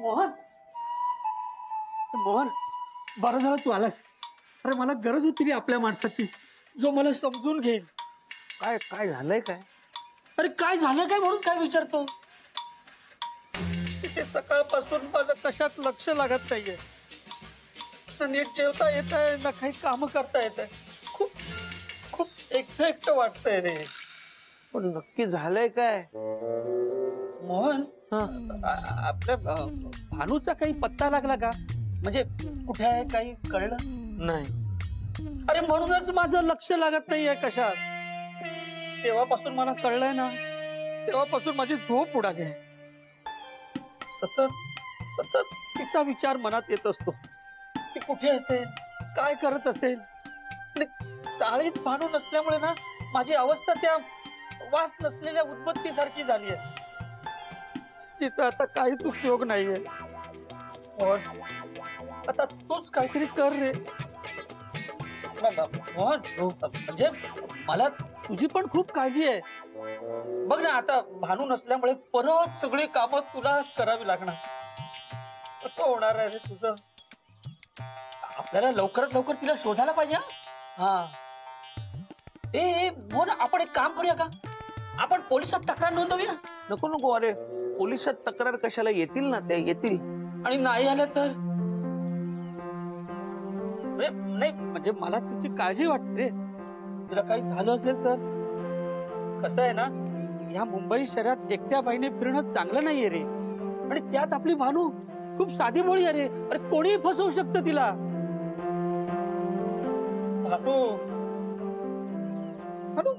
मोहन मोहन, बरं झालं तू आलास. अरे मला गरज होती रे आपल्या माणसाची, जो मला समजून घेईल. काय काय झालंय काय? अरे काय झालं काय म्हणून काय विचारतो? ते सकाळपासून माझं कशात लक्ष लागत नाहीये. नीट जेवता येत आहे ना, काही काम करता येत आहे. खूप खूप एकटं एकटं वाटतंय रे. पण नक्की झालंय काय? मोहन, आपल्या भानूचा काही पत्ता लागला का? म्हणजे कुठे आहे काही कळलं नाही. अरे म्हणूनच माझं लक्ष लागत नाहीये कशात. तेव्हापासून मला कळलंय ना, तेव्हापासून माझी झोप उडाली. सतत सतत तिचा विचार मनात येत असतो. ती कुठे असेल, काय करत असेल. चाळीत भानू नसल्यामुळे ना माझी अवस्था त्या वास नसलेल्या उद्बत्ती सारखी झाली आहे. तिथं आता काहीच उपयोग नाहीये. आता तूच काहीतरी कर रे मोहन. म्हणजे मला तुझी पण खूप काळजी आहे. बघ ना, आता भानू नसल्यामुळे परत सगळी कामं तुला करावी लागणार. कसं होणार आहे रे तुझं? आपल्याला लवकरात लवकर तिला शोधायला पाहिजे. हा ए मोहन, आपण एक काम करूया का? आपण पोलिसात तक्रार नोंदवूया. नको नको, अरे पोलिसात तक्रार कशाला? येतील ना, त्या येतील. आणि नाही आल्या तर? नाही म्हणजे मला तुझी काळजी वाटते. तिला काही झालं असेल तर? कसं आहे ना, या मुंबई शहरात एकट्या बाईने फिरणं चांगलं नाहीये रे. आणि त्यात आपली भानू खूप साधी भोळी आहे रे. अरे कोणीही फसवू शकतं तिला. भानू, भानू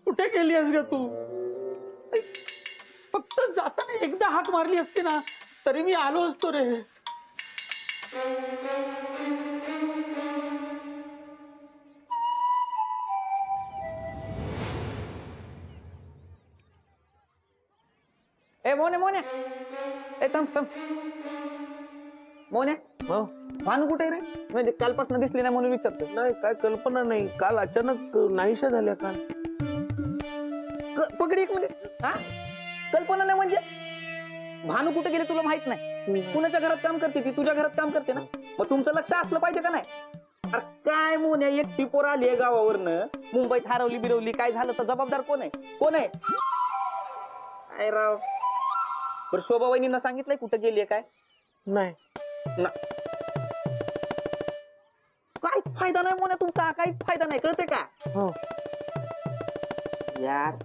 कुठे गेली आहेस ग तू? फक्त जाताना एकदा हाक मारली असती ना, तरी मी आलो असतो रे. ए मोने मोने, ए थांब थांब. मोने, भानू कुठे रे? म्हणजे कालपासून दिसली नाही म्हणून विचारतो. नाही, काय कल्पना नाही. काल अचानक नाहीशा झाल्या. काल पकडी एक मिनिट. हा, कल्पना नाही म्हणजे भानू कुठे गेली तुला माहित नाही? कुणाच्या घरात काम करते ती? तुझ्या घरात काम करते ना. मग तुमचं लक्ष असलं पाहिजे का नाही? अरे काय मोन्या, एकटी पोर आली आहे गावावरनं, मुंबईत हरवली बिरवली, काय झालं तर जबाबदार कोण आहे? कोण आहे? काय राव. बरं, शोभा वहिनींना सांगितलंय कुठे गेलीये काय? नाही ना, काहीच फायदा नाही मोन्या तुमचा, काहीच फायदा नाही, कळते का? हो यार,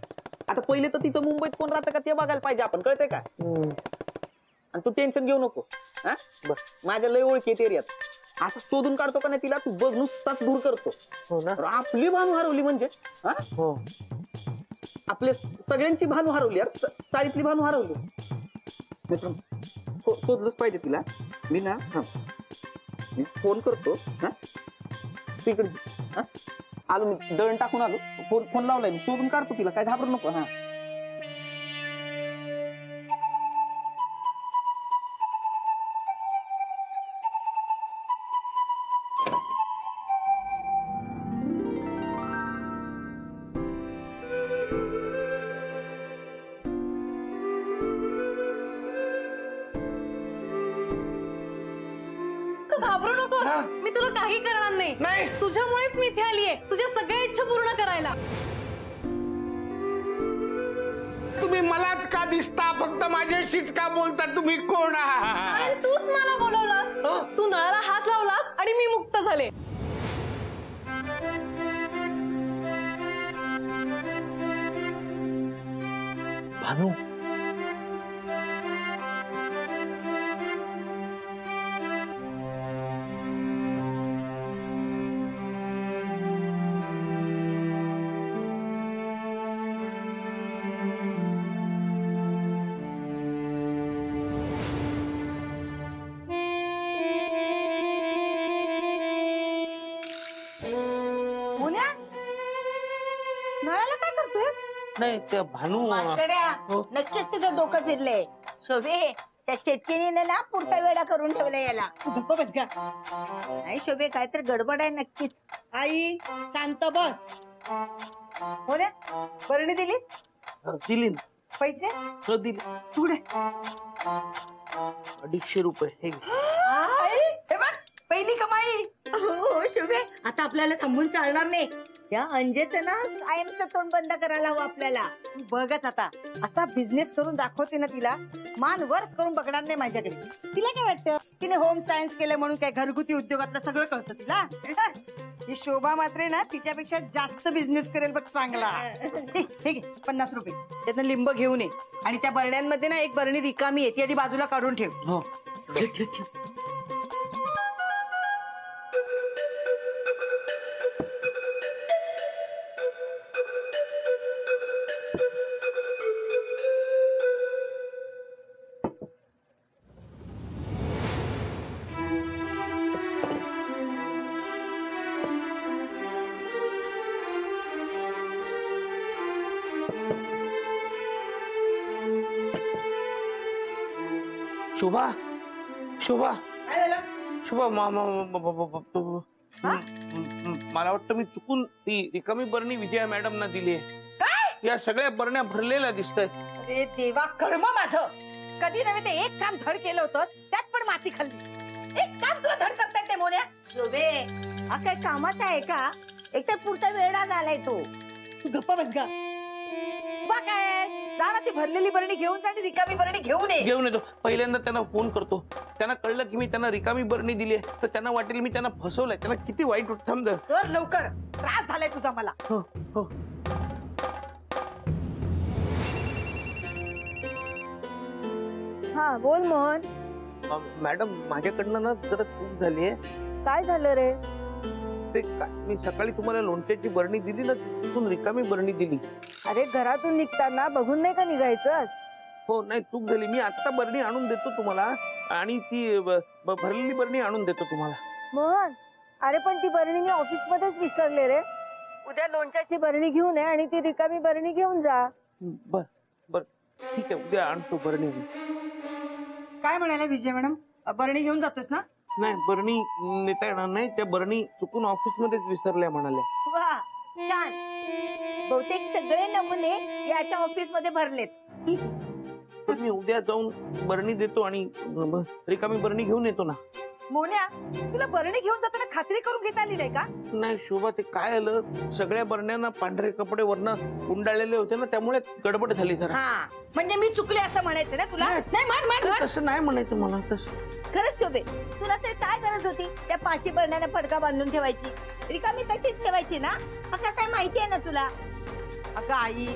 आता पहिले तर तिचं मुंबईत कोण राहतं का ते बघायला पाहिजे आपण, कळते का? आणि तू टेन्शन घेऊ नको. हा, बस माझ्या लय ओळखी आहेत एरियात. असं शोधून काढतो का नाही तिला, तू बघ नुसताच दूर करतो. हो ना. आपली भानू हरवली म्हणजे? हा, हो, आपल्या सगळ्यांची भानू हरवली यार. चाळीतली भानू हरवली. शोधलंच पाहिजे तिला. मी ना मी फोन करतो. हा, तिकडे आलो मी, दळण टाकून आलो. फोन लावलाय मी, शोधून काढतो तिला, काय घाबरू नको. हा, घाबरू नकोस, मी तुला काही करणार नाही. तुझ्यामुळेच मी इथे आलीये, तुझ्या सगळ्या इच्छा पूर्ण करायला. तुम्ही मलाच का दिसता? फक्त माझ्याशीच का बोलता? तुम्ही कोण आहात? कारण तूच मला बोलवलास. तू नळाला हात लावलास आणि मी मुक्त झाले. भानू, नळाला काय करतोयस? नाही त्या भानू. नक्कीच तुझं डोकं फिरलंय. शोभे, त्या चेटकिनीने ना पुरता वेळा करून ठेवला याला. नाही शोभे, काहीतरी गडबड आहे नक्कीच. आई शांत बस. हो रे, बरणी दिलीस? दिली. पैसे हो दिली. पुढे 250 रुपये हे घे. हे बघ पहिली कमाई. हो शुभे, आता आपल्याला थांबून चालणार नाही. त्या अंजेचं ना कायमचं तोंड बंद करायला हवं आपल्याला. बघच आता असा बिझनेस करून दाखवते ना तिला, मान वर करून बघणार नाही माझ्याकडे. तिला काय वाटतं तिने होम सायन्स केलं म्हणून काय घरगुती उद्योगातलं सगळं कळतं तिला? ही शोभा मात्र ना तिच्यापेक्षा जास्त बिझनेस करेल बघ चांगला. हे घे 50 रुपये, त्यातनं लिंब घेऊन ये. आणि त्या बरण्यांमध्ये ना एक बरणी रिकामी आहे, ती आधी बाजूला काढून ठेव. हो. ठेव, ठेव, ठेव. शोभा शोभा काय झालं? शोभा मला वाटतं मी चुकून ती रिकामी बरणी विजया मॅडमना दिली आहे. या सगळ्या बरण्या भरलेल्या दिसत आहेत. अरे देवा, कर्म माझं. कधी नव्हे ते एक काम धड केलं होतं, त्यात पण माती खाल्ली. एक काम तुला धड करतायत ते मोन्या. शोभे, हा काय कामाचा आहे का? एक तर पुरता वेळा झालाय तो. तू गप्पा बस गा. बा काय, जा ना ती भरलेली बरणी घेऊन जा आणि रिकामी बरणी घेऊन ये. घेऊन येतो. पहिल्यांदा त्यांना फोन करतो. त्यांना कळलं की मी त्यांना रिकामी बरणी दिली आहे तर त्यांना वाटेल मी त्यांना फसवलंय. त्यांना किती वाईट वाटतं. जर तर लवकर, त्रास झालाय तुझा मला. हो हो. हा बोल मोहन. मॅडम माझ्याकडनं ना जरा चूक झालीये. काय झालं रे? ते मी सकाळी तुम्हाला लोणच्याची बरणी दिली ना, तिथून रिकामी बरणी दिली. अरे घरातून निघताना बघून नाही का निघायचं? हो नाही चूक झाली. मी आता बरणी आणून देतो तुम्हाला आणि ती भरलेली बरणी आणून देतो तुम्हाला. मोहन, अरे पण ती बरणी मी ऑफिस मध्येच विसरले रे. उद्या लोणच्याची बरणी घेऊन ये आणि ती रिकामी बरणी घेऊन जा. बर बर ठीक आहे, उद्या आणतो बरणी. काय म्हणाले विजय मॅडम, बरणी घेऊन जातोस ना? नाही बरणी नेता येणार नाही. त्या बरणी चुकून ऑफिस मध्येच विसरल्या म्हणाल्या. वा छान. बहुतेक सगळे नमुने याच्या ऑफिस मध्ये भरलेत. पण मी उद्या जाऊन बरणी देतो आणि रिकामी बरणी घेऊन येतो ना. मोन्या, तुला बरणी घेऊन जाताना खात्री करून घेता आली नाही का? नाही शोभा, ते काय आलं सगळ्या बरण्यांना पांढरे कपडे वरनं गुंडाळलेले होते ना, त्यामुळे गडबड झाली जरा. हा म्हणजे मी चुकले असं म्हणायचं ना तुला? नाही म्हण म्हण म्हण. तसं नाही म्हणायचं मला. तसं खरंच शोभे, तुला तर काय गरज होती त्या 5 बरण्याला फडका बांधून ठेवायची? रिकामी तशीच ठेवायची ना. हा कसा माहिती आहे ना तुला? अगं आई,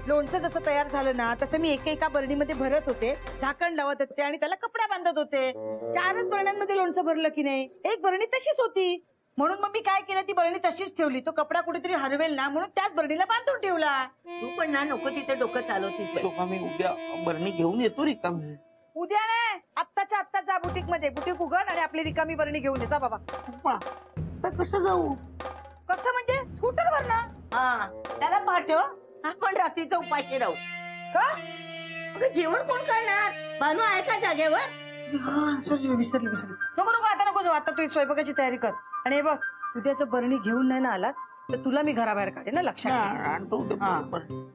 लोणचं जसं तयार झालं ना तसं मी एका बरणीमध्ये भरत होते, झाकण लावत होते आणि त्याला कपड्या बांधत होते. 4च बरण्यांमध्ये लोणचं भरलं की नाही, एक बरणी तशीच होती. म्हणून मग मी काय केलं, ती बरणी तशीच ठेवली. तो कपडा कुठेतरी हरवेल ना म्हणून त्याच बरणीला बांधून ठेवला. तू पण ना नको तिथे डोकं चालवतीस बाई. शोभा, मी उद्या बरणी घेऊन येतो रिकामी. उद्या नाही, आत्ताच्या आत्ता जा बुटीक मध्ये, बुटीक उघड आणि आपली रिकामी बरणी घेऊन ये जा बाबा. तर कसं जाऊ? कसं म्हणजे? स्कूटर वर ना. हा त्याला पाठव, आपण रात्रीचा उपाशी राहू. का? अगं जेवण कोण करणार? भानू आहे का जागेवर? विसरली. नको नको, आता नको जाऊ. आता तू स्वयंपाकाची तयारी कर. आणि हे बघ, उद्याचं बरणी घेऊन नाही ना आलास तर तुला मी घराबाहेर काढे ना, लक्षात ठेव. आणतो उद्या हा. बरोबर.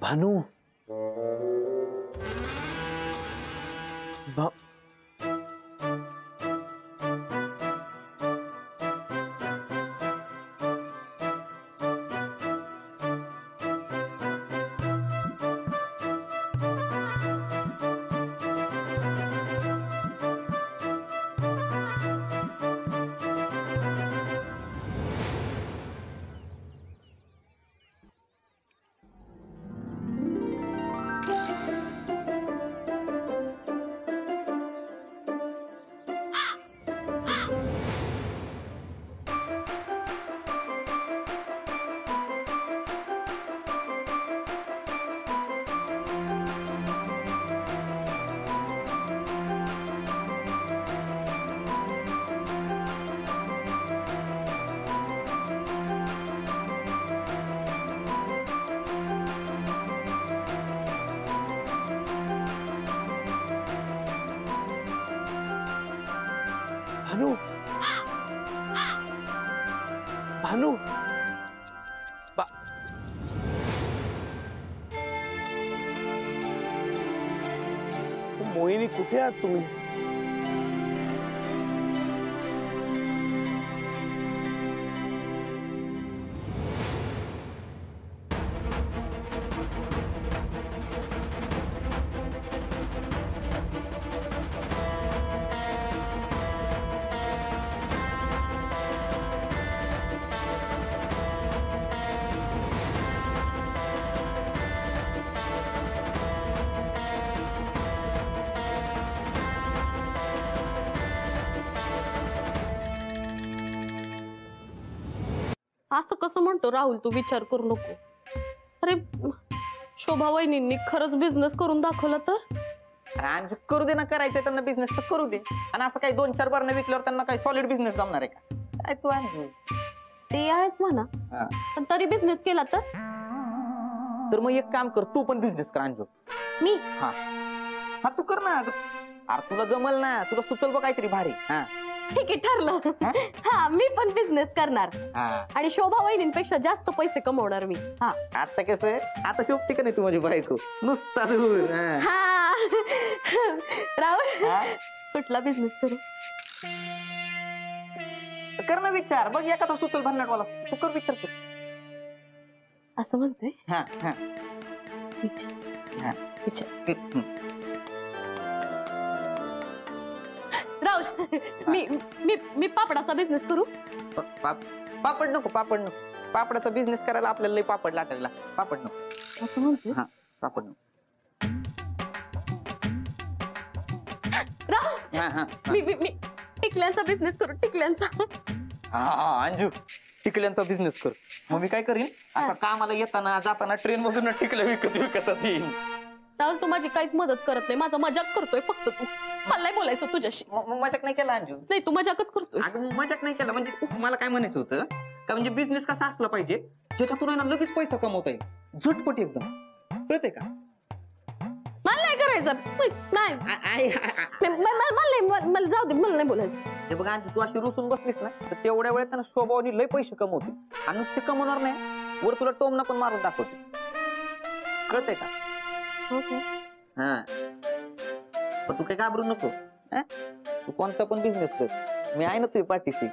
भानू भानू भानू मोहिनी कुठे आहात तुम्ही? असं कसं म्हणतो राहुल, तू विचार करू नको. अरे शोभा वहिनींनी खरंच बिझनेस करून दाखवला तर? अरे करू दे ना, करायचंय त्यांना बिझनेस तर करू दे. आणि असं काही 2-4 बार विकल्यावर त्यांना काही सॉलिड बिझनेस जमणार आहे का? काय तू आहे ते आहेच म्हणा, पण तरी बिझनेस केला तर मग एक काम कर, तू पण बिझनेस कर अंजू. मी हा हा तू कर ना. अरे तुला जमल ना, तुला सुचल बघ काहीतरी भारी. हा ठीक आहे, ठरलं. हा मी पण बिझनेस करणार हा आणि शोभा वहिनींपेक्षा जास्त पैसे कमवणार मी. हा आता कसं, आता शोभते का नाही तू माझी बायको नुसता दूर. हा राहुल, कुठला बिझनेस करू? कर ना विचार बघ, एखादा सुचल भन्नाटवाला तू कर, विचार कर. असं म्हणते. हा हा विचार हा विचार. राहुल, मी मी मी पापडाचा बिझनेस करू? पापड नको, पापड नको. पापडाचा बिझनेस करायला आपल्याला लई पापड लाटायला. पापड नको. असं म्हणतेस? हा पापड नको. राहुल, हा हा मी मी मी टिकल्यांचा बिझनेस करू, टिकल्यांचा. हा अंजू, टिकल्यांचा बिझनेस कर. मग मी काय करीन, असं कामाला येताना जाताना ट्रेन मधून टिकलं विकत येईन. राहुल, तू माझी काहीच मदत करत नाही, माझा मजाक करतोय फक्त तू. मला नाही बोलायचं तुझ्याशी. मजाक नाही केला अंजू. नाही, तू मजाकच करतोय. अगं मजाक नाही केला, म्हणजे मला काय म्हणायचं होतं का, म्हणजे बिझनेस कसा असला पाहिजे ज्याच्यातून आहे ना लगेच पैसा कमवता येईल, झटपट एकदम. कळतंय का? मला नाही करायचं. नाही मला जाऊ दे, मला नाही बोलायचं. हे बघा अंजू, तू अशी रुसून बसलीस ना तर तेवढ्या वेळेत त्यांना स्वभावाने लय पैसे कमवते. आणि नुसते कमवणार नाही, वर तुला टोमना पण मारून दाखवते. कळतंय का? हा पण तू काही घाबरू नको. तू कोणता पण बिझनेस कर, मी आहे ना तुझ्या पाठीशी.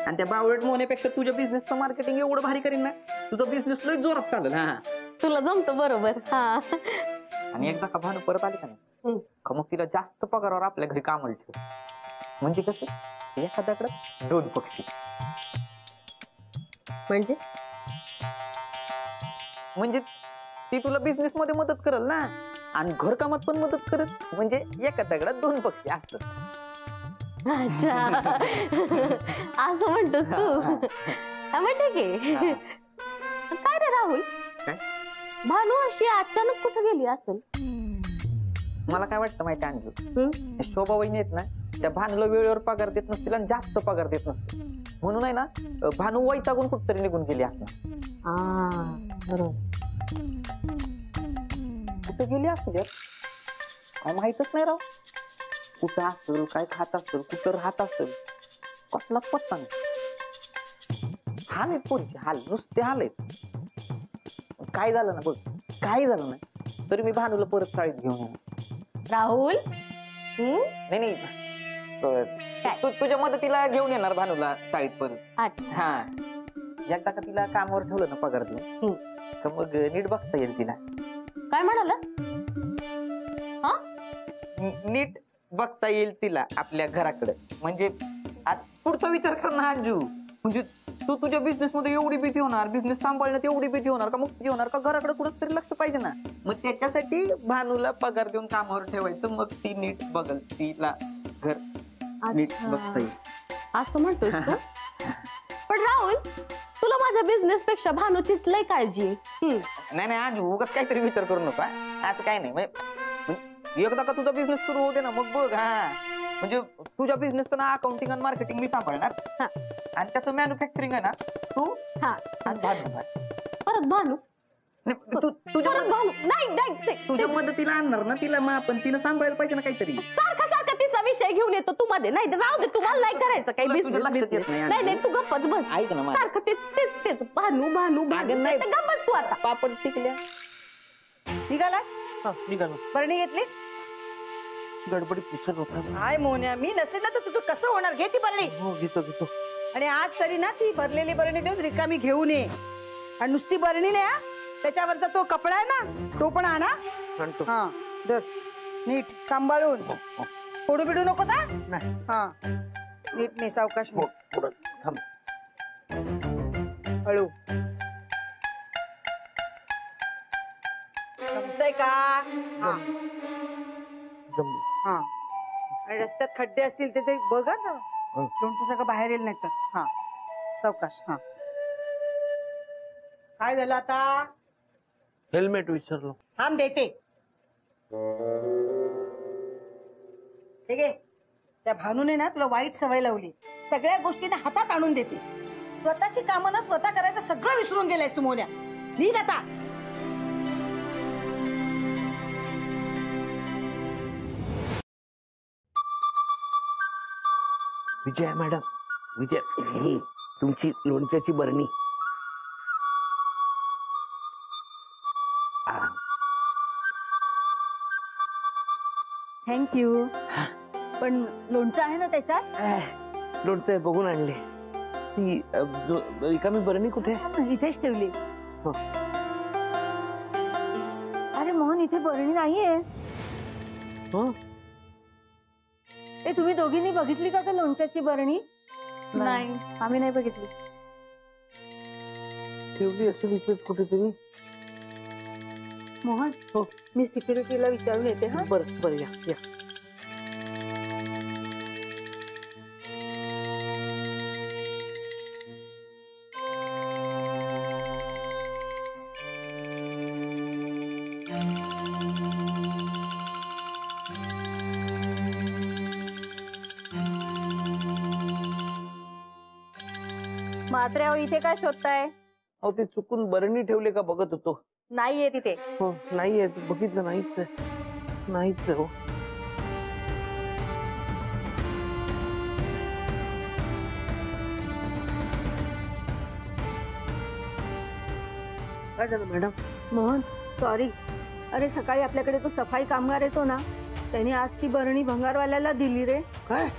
आणि त्या बावळट मोहण्यापेक्षा तुझ्या बिझनेसचं मार्केटिंग एवढं भारी करीन ना, तुझा बिझनेस लय जोरात चालेल. हा तुला जमतं बरोबर. हा आणि एकदा का भानू परत आली का नाही, मग तिला जास्त पगारावर आपल्या घरी कामाला ठेव. म्हणजे कसं, एखाद्याकडे 2 पक्षी. म्हणजे ती तुला बिझनेस मध्ये मदत करल ना, आणि घरकामात पण मदत करत. म्हणजे एका दगडात 2 पक्षी असतात. अच्छा, असं म्हणतोस तू? मग ठीक आहे. काय रे राहुल, काय? भानू अशी अचानक कुठे गेली असेल? मला काय वाटतं माहिती अंजू, शोभा वहिनी आहेत ना, त्या भानूला वेळेवर पगार देत नसतील आणि जास्त पगार देत नसतील. म्हणून आहे ना, भानू वैतागून कुठतरी निघून गेली असणार. बरोबर. कुठे गेली असेल काय माहितच नाही राव. कुठं असेल, काय खात असेल, कुठं राहत असेल, कसलाच पत्ता नाही. हाल आहेत पोरीचे, हाल नुसते हाल आहेत. काय झालं ना बघ, काय झालं ना तरी मी भानूला परत शाळेत घेऊन येणार. राहुल नाही नाही तुझ्या मदतीला घेऊन येणार भानूला शाळेत परत. अच्छा हा एकदा का तिला कामावर ठेवलं ना पगार देऊन का मग नीट बघता येईल तिला. काय म्हणालास? हा नीट बघता येईल तिला आपल्या घराकडे. म्हणजे आज पुढचा विचार कर ना अंजू. म्हणजे तू तुझ्या बिझनेस मध्ये एवढी बिझी होणार, बिझनेस सांभाळण्यात एवढी बिझी होणार का मग बिझी होणार का घराकडे कुठं तरी लक्ष पाहिजे ना. मग त्याच्यासाठी भानूला पगार देऊन कामावर ठेवायचं, मग ती नीट बघल, तिला घर नीट बघता येईल. असं म्हणतोस तू? पण राहुल तुला माझ्या बिझनेस पेक्षा भानूचीच लय काळजी आहे. नाही नाही अंजू उगाच काहीतरी विचार करू नका. असं काय नाही म्हणजे एकदा का तुझा बिझनेस सुरू होते ना मग बघ. हा म्हणजे तुझ्या बिझनेस ना अकाउंटिंग आणि मार्केटिंग मी सांभाळणार आणि त्याचं मॅन्युफॅक्चरिंग आहे ना तू. हा आणि भानू. परत भानू तुझ्या परत भानू नाही नाही तुझ्या मदतीला आणणार ना तिला, मग आपण तिनं सांभाळायला पाहिजे ना काहीतरी. सारखा सारखा तिचा विषय घेऊन येतो तू मध्ये. नाही राहू दे, तुम्हाला नाही करायचं काही तुला तुझ्या लक्षात बिझनेस. येत नाही, नाही नाही तू गप्पच बस. ऐक ना माझं. सारखं तेच तेच तेच भानू भानू अगं नाही. गप्पच तू आता. पापड टिकल्या. निघालास? निघालो. बरणी घेतलीस? गडबडीत विसरत होता. काय मोन्या, मी नसेल ना तर तुझं कसं होणार? घे ती बरणी. हो घेतो घेतो. आणि आज तरी ना ती भरलेली बरणी देऊन रिकामी घेऊन ये. आणि नुसती बरणी नाही हा, त्याच्यावरचा तो कपडा आहे ना तो पण आणा. आणतो. हा दर नीट सांभाळून. फोडू बिडू नकोस हा. नाही. हा नीट नाही, सावकाश हो, नाही. पुढं थांब. हळू. जमतंय का? हा जमलं. हा. आणि रस्त्यात खड्डे असतील ते बघा ना, हो. लोणचं सगळं बाहेर येईल नाही तर. हा सावकाश. हा काय झालं आता? हेल्मेट विसरलो. थांब देते. ठीक आहे. त्या भानूने ना तुला वाईट सवय लावली, सगळ्या गोष्टींना हातात आणून देते. स्वतःची कामं ना स्वतः करायचं सगळं विसरून गेलायस तू मोन्या. निघ आता. विजया मॅडम, विजय ही तुमची लोणच्याची बरणी. थँक्यू. पण लोणचं आहे ना त्याच्यात? लोणचं आहे, बघून आणले. ती रिकामी बरणी कुठे? इथेच ठेवली. हो. अरे मोहन, इथे बरणी नाहीये. हो ए, तुम्ही दोघींनी बघितली का लोणच्याची बरणी? नाही आम्ही नाही बघितली. ठेवली असेल इथेच कुठेतरी. मोहन, हो. मी सिक्युरिटीला विचारून येते. हा बरं बरं, या या. मात्र इथे काय शोधताय? अहो ते चुकून बरणी ठेवले का बघत होतो. नाहीये तिथे. हो नाहीये, बघितलं नाहीच आहे. नाहीच आहे. हो काय झालं मॅडम? मोहन, सॉरी. अरे सकाळी आपल्याकडे तो सफाई कामगार येतो ना, त्याने आज ती बरणी भंगारवाल्याला दिली रे. काय